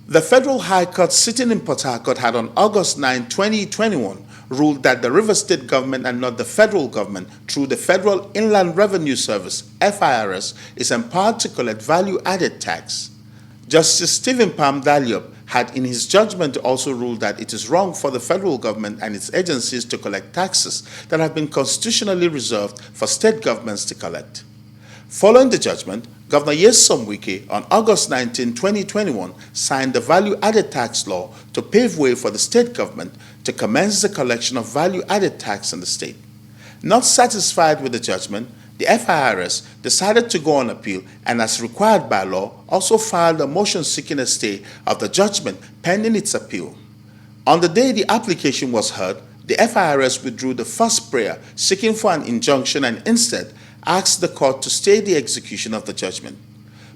The Federal High Court sitting in Port Harcourt had on August 9, 2021, ruled that the River State government and not the federal government, through the Federal Inland Revenue Service, FIRS, is empowered to collect value-added tax. Justice Stephen Palm DALYOP had in his judgment also ruled that it is wrong for the federal government and its agencies to collect taxes that have been constitutionally reserved for state governments to collect. Following the judgment, Governor Nyesom Wike on August 19, 2021 signed the value-added tax law to pave way for the state government to commence the collection of value-added tax in the state. Not satisfied with the judgment, the FIRS decided to go on appeal and, as required by law, also filed a motion seeking a stay of the judgment pending its appeal. On the day the application was heard, the FIRS withdrew the first prayer seeking for an injunction and instead asked the court to stay the execution of the judgment.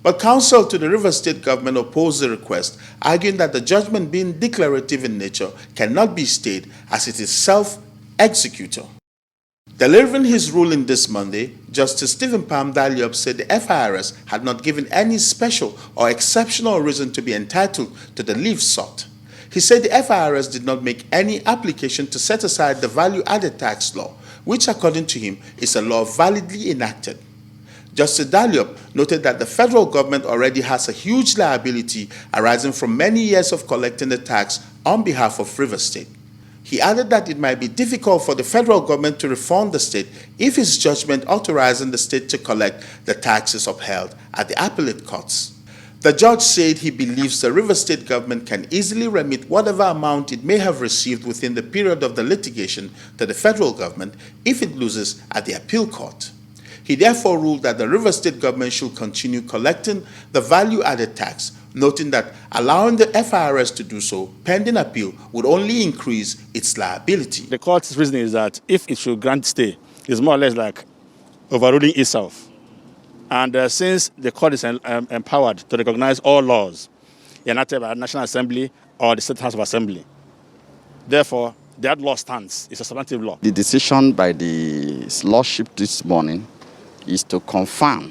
But counsel to the River State government opposed the request, arguing that the judgment, being declarative in nature, cannot be stayed as it is self-executor. Delivering his ruling this Monday, Justice Stephen Palm DALYOP said the FIRS had not given any special or exceptional reason to be entitled to the leave sought. He said the FIRS did not make any application to set aside the value-added tax law, which according to him is a law validly enacted. Justice DALYOP noted that the federal government already has a huge liability arising from many years of collecting the tax on behalf of River State. He added that it might be difficult for the federal government to refund the state if his judgment authorizing the state to collect the tax is upheld at the appellate courts. The judge said he believes the River State government can easily remit whatever amount it may have received within the period of the litigation to the federal government if it loses at the appeal court. He therefore ruled that the River State government should continue collecting the value-added tax, noting that allowing the FIRS to do so pending appeal would only increase its liability. The court's reasoning is that if it should grant stay, it's more or less like overruling itself. And since the court is empowered to recognize all laws enacted by the National Assembly or the State House of Assembly, therefore, that law stands. It's a substantive law. The decision by the Lordship this morning is to confirm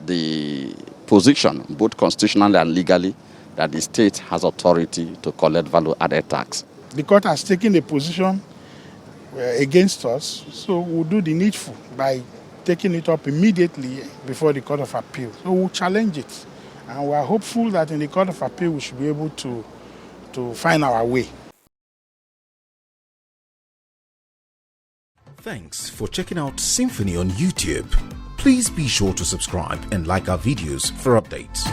the position, both constitutionally and legally, that the state has authority to collect value-added tax. The court has taken a position against us, so we'll do the needful by taking it up immediately before the Court of Appeal. So we'll challenge it. And we are hopeful that in the Court of Appeal we should be able to find our way. Thanks for checking out SYMFONI on YouTube. Please be sure to subscribe and like our videos for updates.